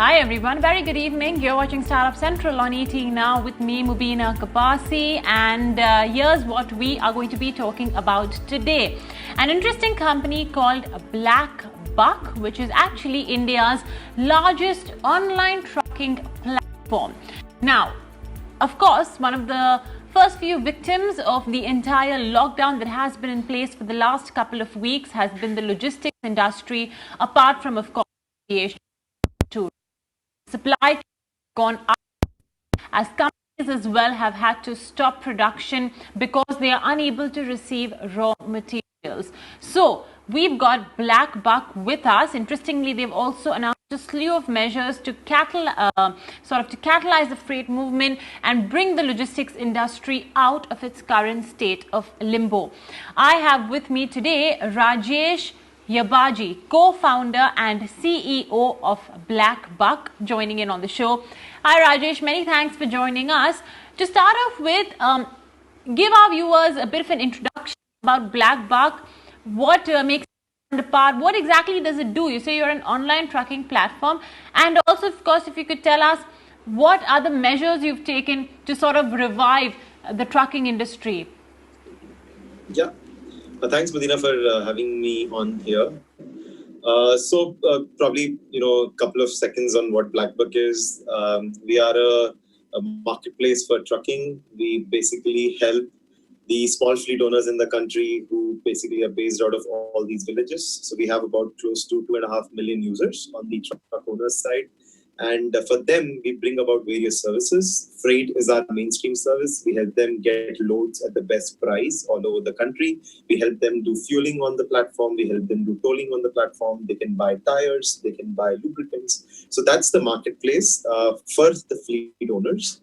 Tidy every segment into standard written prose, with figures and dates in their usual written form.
Hi everyone, very good evening. You're watching Startup Central on ET now with me, Mubina Kapasi, and here's what we are going to be talking about today. An interesting company called Blackbuck, which is actually India's largest online trucking platform. Now, of course, one of the first few victims of the entire lockdown that has been in place for the last couple of weeks has been the logistics industry, apart from, of course, aviation. Supply chain has gone up as companies as well have had to stop production because they are unable to receive raw materials. So we've got Blackbuck with us. Interestingly, they've also announced a slew of measures to catalyze the freight movement and bring the logistics industry out of its current state of limbo. I have with me today Rajesh Yabaji, co-founder and CEO of Blackbuck, joining in on the show. Hi Rajesh, many thanks for joining us. To start off with, give our viewers a bit of an introduction about Blackbuck. What makes it stand apart? What exactly does it do? You say you're an online trucking platform, and also, of course, if you could tell us what are the measures you've taken to sort of revive the trucking industry. Yeah. Thanks, Mubina, for having me on here. Probably, a couple of seconds on what Blackbuck is. We are a marketplace for trucking. We basically help the small fleet owners in the country who basically are based out of all these villages. So we have about close to 2.5 million users on the truck owners side. And for them, we bring about various services. Freight is our mainstream service. We help them get loads at the best price all over the country. We help them do fueling on the platform. We help them do tolling on the platform. They can buy tires. They can buy lubricants. So that's the marketplace for the fleet owners.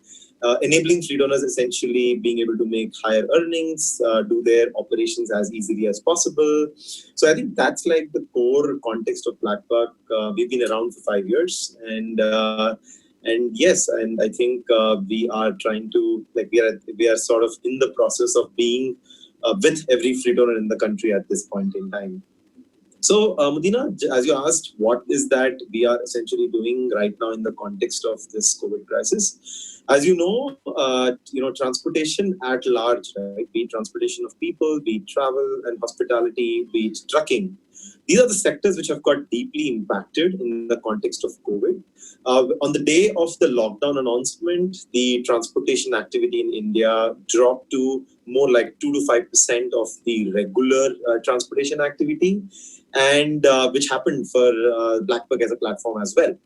Enabling fleet owners essentially being able to make higher earnings, do their operations as easily as possible. So I think that's like the core context of Blackbuck. We've been around for 5 years, and yes, and I think we are trying to we are sort of in the process of being with every fleet owner in the country at this point in time. So, Mubina, as you asked, what is that we are essentially doing right now in the context of this COVID crisis? As you know, transportation at large, right? Be it transportation of people, be it travel and hospitality, be it trucking. These are the sectors which have got deeply impacted in the context of COVID. On the day of the lockdown announcement, the transportation activity in India dropped to more like 2 to 5% of the regular transportation activity, and which happened for Blackbuck as a platform as well.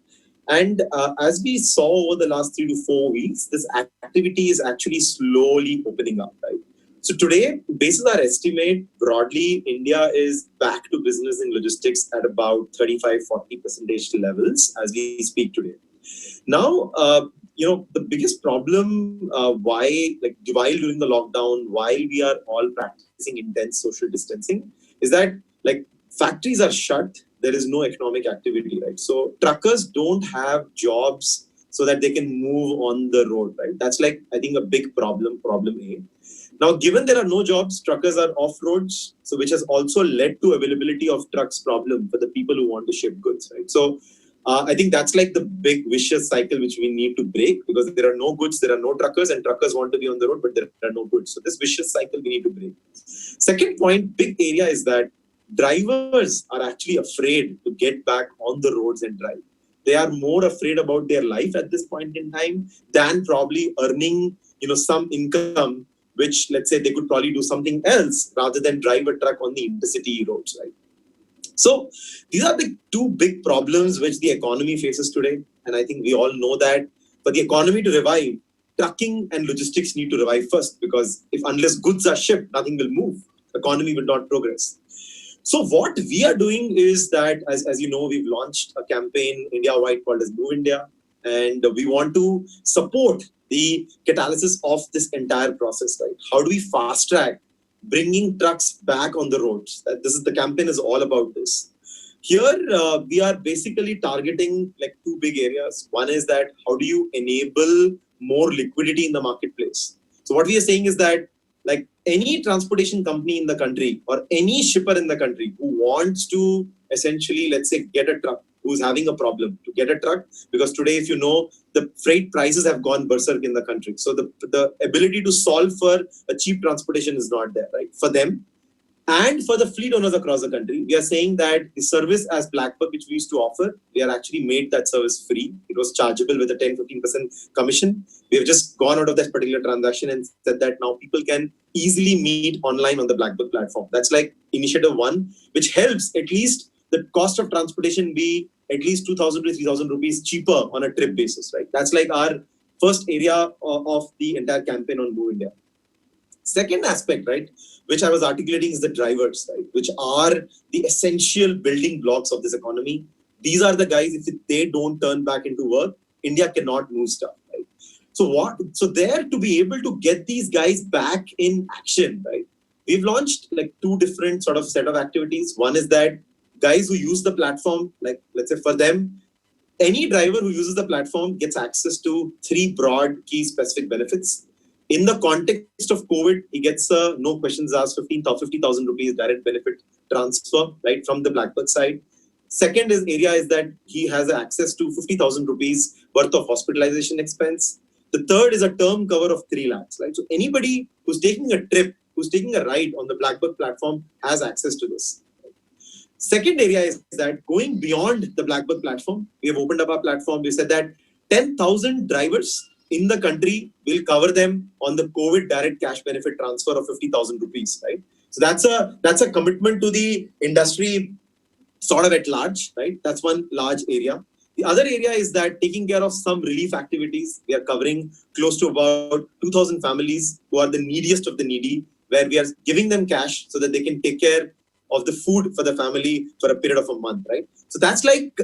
And as we saw over the last 3 to 4 weeks, this activity is actually slowly opening up, right? So today, based on our estimate, broadly, India is back to business in logistics at about 35-40% levels as we speak today. Now, the biggest problem while during the lockdown, while we are all practicing intense social distancing, is that factories are shut. There is no economic activity, right? So truckers don't have jobs so that they can move on the road, right? That's I think a big problem A. Now, given there are no jobs, truckers are off roads, so which has also led to availability of trucks problem for the people who want to ship goods, right? So I think that's the big vicious cycle which we need to break, because there are no goods, there are no truckers, and truckers want to be on the road, but there are no goods. So this vicious cycle we need to break. Second point, big area is that drivers are actually afraid to get back on the roads and drive. They are more afraid about their life at this point in time than probably earning, some income, which let's say they could probably do something else rather than drive a truck on the intercity roads, right? So these are the two big problems which the economy faces today. And I think we all know that for the economy to revive, trucking and logistics need to revive first, because unless goods are shipped, nothing will move. The economy will not progress. So what we are doing is that, as you know, we've launched a campaign India-wide called as Move India, and we want to support the catalysis of this entire process, right? How do we fast track bringing trucks back on the roads? The campaign is all about this. Here, we are basically targeting two big areas. One is that how do you enable more liquidity in the marketplace? So what we are saying is that any transportation company in the country or any shipper in the country who wants to essentially, let's say, get a truck, who's having a problem to get a truck, because today, if you know, the freight prices have gone berserk in the country. So the ability to solve for a cheap transportation is not there, right? For them, and for the fleet owners across the country, we are saying that the service as Blackbuck, which we used to offer, we are actually made that service free. It was chargeable with a 10-15% commission. We have just gone out of that particular transaction and said that now people can easily meet online on the Blackbuck platform. That's like initiative one, which helps at least the cost of transportation be at least 2,000 to 3,000 rupees cheaper on a trip basis, right? That's like our first area of the entire campaign on Move India. Second aspect, right, which I was articulating is the drivers, right, which are the essential building blocks of this economy. These are the guys, if they don't turn back into work, India cannot move stuff, right? So there, to be able to get these guys back in action, right, we've launched like two different sort of set of activities. One is that guys who use the platform, like let's say for them, any driver who uses the platform gets access to three broad key specific benefits. In the context of COVID, he gets a no questions asked 50,000 rupees direct benefit transfer, right, from the Blackbuck side. Second area is that he has access to 50,000 rupees worth of hospitalization expense. The third is a term cover of 3 lakhs, right? So anybody who's taking a trip, who's taking a ride on the Blackbuck platform has access to this. Second area is that going beyond the Blackbuck platform, we have opened up our platform. We said that 10,000 drivers in the country will cover them on the COVID direct cash benefit transfer of 50,000 rupees, right? So that's a commitment to the industry sort of at large, right? That's one large area. The other area is that taking care of some relief activities. We are covering close to about 2,000 families who are the neediest of the needy, where we are giving them cash so that they can take care of the food for the family for a period of a month, right? So that's like,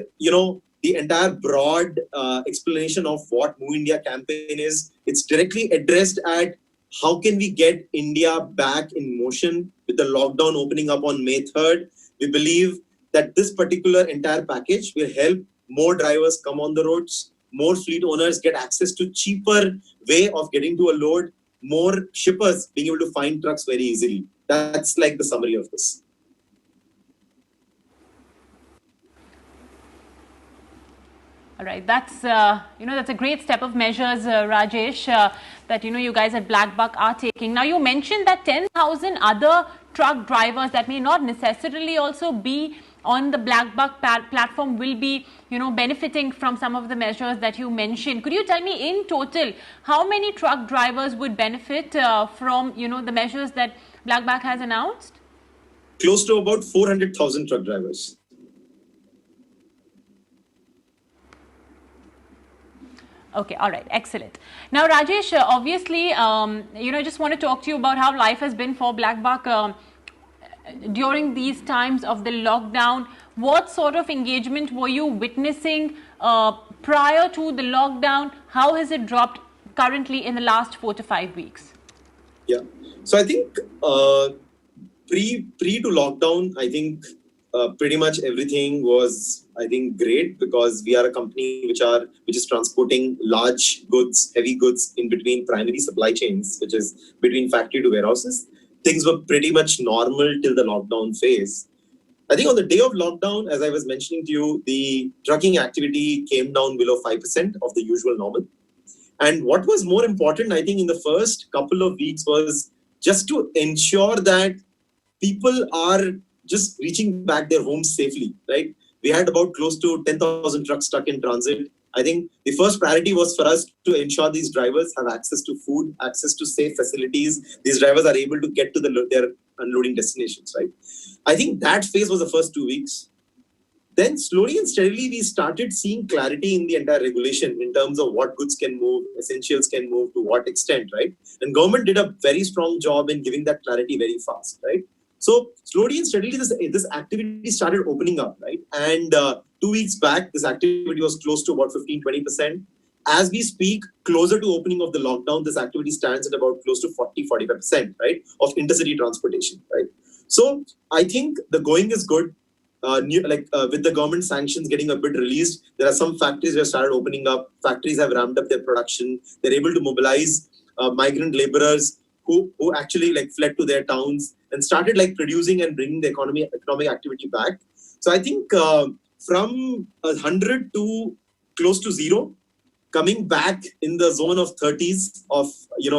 the entire broad explanation of what Move India campaign is. It's directly addressed at how can we get India back in motion with the lockdown opening up on May 3rd. We believe that this particular entire package will help more drivers come on the roads, more fleet owners get access to cheaper way of getting to a load, more shippers being able to find trucks very easily. That's like the summary of this. All right, that's that's a great step of measures, Rajesh, that you guys at Blackbuck are taking. Now, you mentioned that 10,000 other truck drivers that may not necessarily also be on the Blackbuck platform will be benefiting from some of the measures that you mentioned. Could you tell me in total how many truck drivers would benefit from the measures that Blackbuck has announced? Close to about 400,000 truck drivers. Okay, all right, excellent. Now, Rajesh, obviously, I just want to talk to you about how life has been for Blackbuck during these times of the lockdown. What sort of engagement were you witnessing prior to the lockdown? How has it dropped currently in the last 4 to 5 weeks? Yeah, so I think pre to lockdown, I think pretty much everything was, I think, great, because we are a company which is transporting large goods, heavy goods in between primary supply chains, which is between factory to warehouses. Things were pretty much normal till the lockdown phase. I think on the day of lockdown, as I was mentioning to you, the trucking activity came down below 5% of the usual normal. And what was more important, I think, in the first couple of weeks was just to ensure that people are just reaching back their homes safely, right? We had about close to 10,000 trucks stuck in transit. I think the first priority was for us to ensure these drivers have access to food, access to safe facilities. These drivers are able to get to their unloading destinations, right? I think that phase was the first 2 weeks. Then slowly and steadily, we started seeing clarity in the entire regulation in terms of what goods can move, essentials can move, to what extent, right? And government did a very strong job in giving that clarity very fast, right? So slowly and steadily, this activity started opening up, right? And 2 weeks back, this activity was close to about 15-20%. As we speak, closer to opening of the lockdown, this activity stands at about close to 40-45%, right, of intercity transportation, right? So I think the going is good. With the government sanctions getting a bit released, there are some factories that have started opening up. Factories have ramped up their production. They're able to mobilize migrant laborers who actually fled to their towns and started producing and bringing the economic activity back. So I think from 100 to close to zero, coming back in the zone of 30s of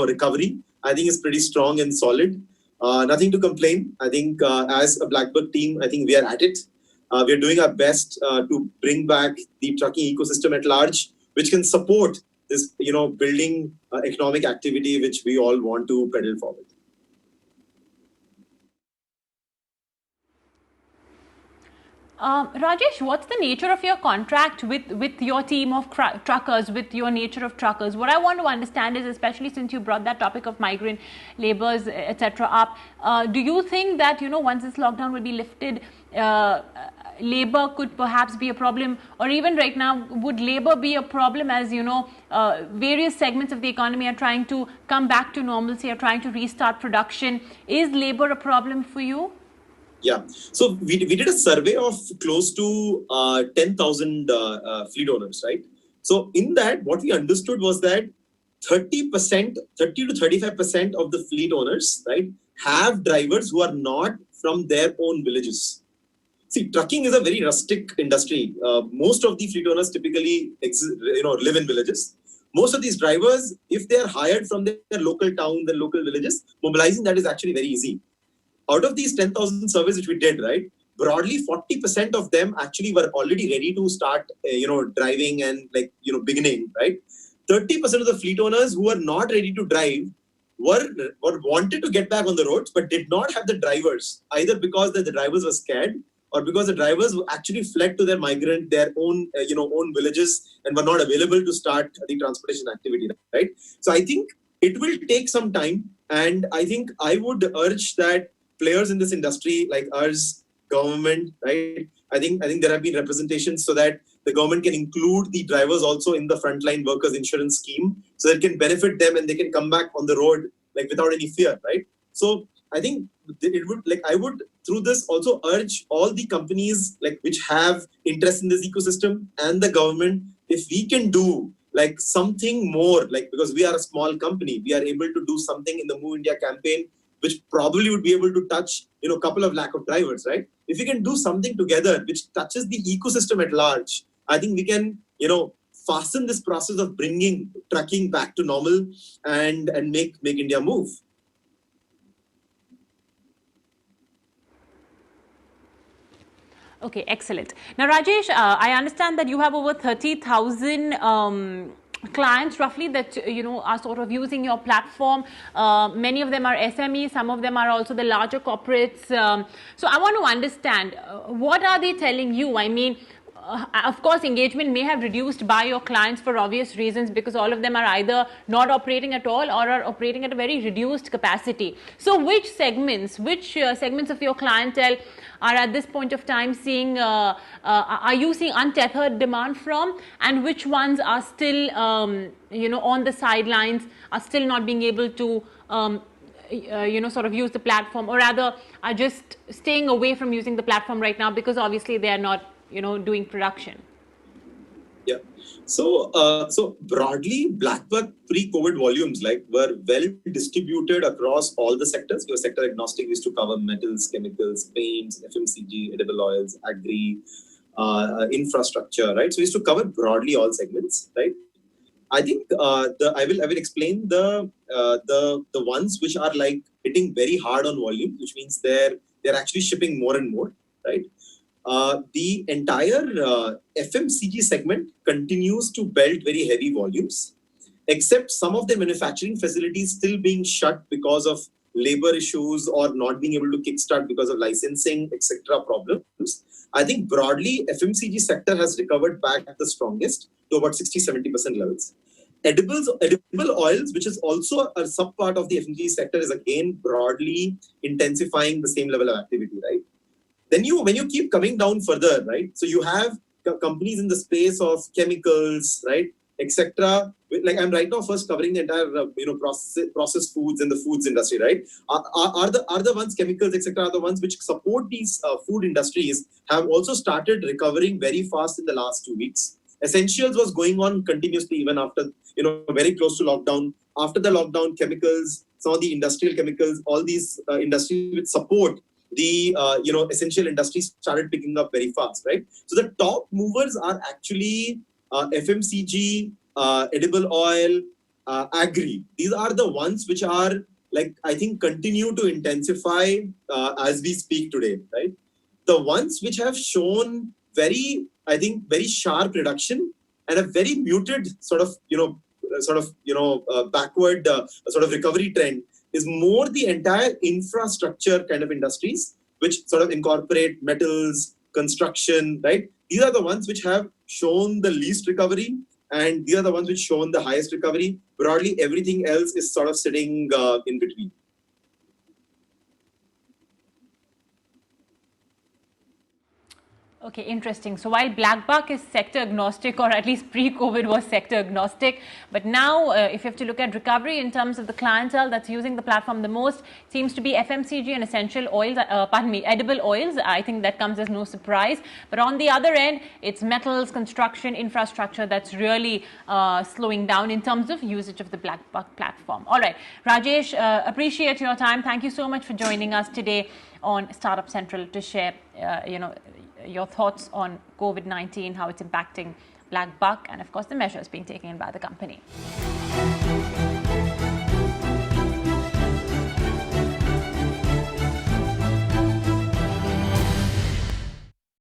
recovery, I think is pretty strong and solid. Nothing to complain. I think as a Blackbuck team, I think we are at it. We are doing our best to bring back the trucking ecosystem at large, which can support this, building economic activity, which we all want to pedal forward. Rajesh, what's the nature of your contract with your team of truckers, with your nature of truckers? What I want to understand is, especially since you brought that topic of migrant laborers, etc. up, do you think that, once this lockdown will be lifted, labor could perhaps be a problem? Or even right now, would labor be a problem as, various segments of the economy are trying to come back to normalcy, are trying to restart production? Is labor a problem for you? Yeah, so we did a survey of close to 10,000 fleet owners, right? So in that, what we understood was that 30 to 35% of the fleet owners, right, have drivers who are not from their own villages. See, trucking is a very rustic industry. Most of the fleet owners typically live in villages. Most of these drivers, if they are hired from their local town, their local villages, mobilizing that is actually very easy. Out of these 10,000 surveys which we did, right, broadly 40% of them actually were already ready to start, driving and beginning, right? 30% of the fleet owners who were not ready to drive were wanted to get back on the roads, but did not have the drivers, either because the drivers were scared or because the drivers actually fled to their own villages and were not available to start the transportation activity, right? So I think it will take some time, and I think I would urge that players in this industry like ours, government, right? I think there have been representations so that the government can include the drivers also in the frontline workers insurance scheme, so that it can benefit them and they can come back on the road without any fear, right? So I think it would I would through this also urge all the companies which have interest in this ecosystem and the government, if we can do something more, because we are a small company, we are able to do something in the Move India campaign, which probably would be able to touch, a couple of lakh of drivers, right? If we can do something together which touches the ecosystem at large, I think we can, fasten this process of bringing trucking back to normal and make India move. Okay, excellent. Now, Rajesh, I understand that you have over 30,000 clients roughly that are sort of using your platform. Many of them are SMEs, some of them are also the larger corporates. So I want to understand, what are they telling you? I mean, of course, engagement may have reduced by your clients for obvious reasons, because all of them are either not operating at all or are operating at a very reduced capacity. So which segments of your clientele are at this point of time seeing, are you seeing untethered demand from, and which ones are still, on the sidelines, are still not being able to, sort of use the platform, or rather are just staying away from using the platform right now because obviously they are not, doing production? Yeah. So broadly, Blackbuck pre-COVID volumes were well distributed across all the sectors. We were sector agnostic. We used to cover metals, chemicals, paints, FMCG, edible oils, agri, infrastructure, right? So we used to cover broadly all segments, right? I think I will explain the ones which are hitting very hard on volume, which means they're actually shipping more and more, right? The entire FMCG segment continues to belt very heavy volumes, except some of the manufacturing facilities still being shut because of labor issues or not being able to kickstart because of licensing, etc. problems. I think broadly, FMCG sector has recovered back the strongest to about 60-70% levels. Edible oils, which is also a sub part of the FMCG sector, is again broadly intensifying the same level of activity, right? Then when you keep coming down further, right? So you have companies in the space of chemicals, right, etc. I'm right now first covering the entire processed foods and the foods industry, right? Are the ones, chemicals, etc. are the ones which support these food industries have also started recovering very fast in the last 2 weeks. Essentials was going on continuously even after very close to lockdown. After the lockdown, chemicals, some of the industrial chemicals, all these industries which support the essential industries started picking up very fast, right? So the top movers are actually FMCG, edible oil, agri. These are the ones which are I think continue to intensify as we speak today, right? The ones which have shown very sharp reduction and a very muted backward sort of recovery trend is more the entire infrastructure kind of industries, which sort of incorporate metals, construction, right? These are the ones which have shown the least recovery, and these are the ones which shown the highest recovery. Broadly, everything else is sort of sitting in between. Okay, interesting. So while Blackbuck is sector agnostic, or at least pre-COVID was sector agnostic, but now if you have to look at recovery in terms of the clientele that's using the platform the most, seems to be FMCG and essential oils, edible oils. I think that comes as no surprise. But on the other end, it's metals, construction, infrastructure that's really slowing down in terms of usage of the Blackbuck platform. All right, Rajesh, appreciate your time. Thank you so much for joining us today on Startup Central to share, your thoughts on COVID-19, how it's impacting Blackbuck, and of course the measures being taken by the company.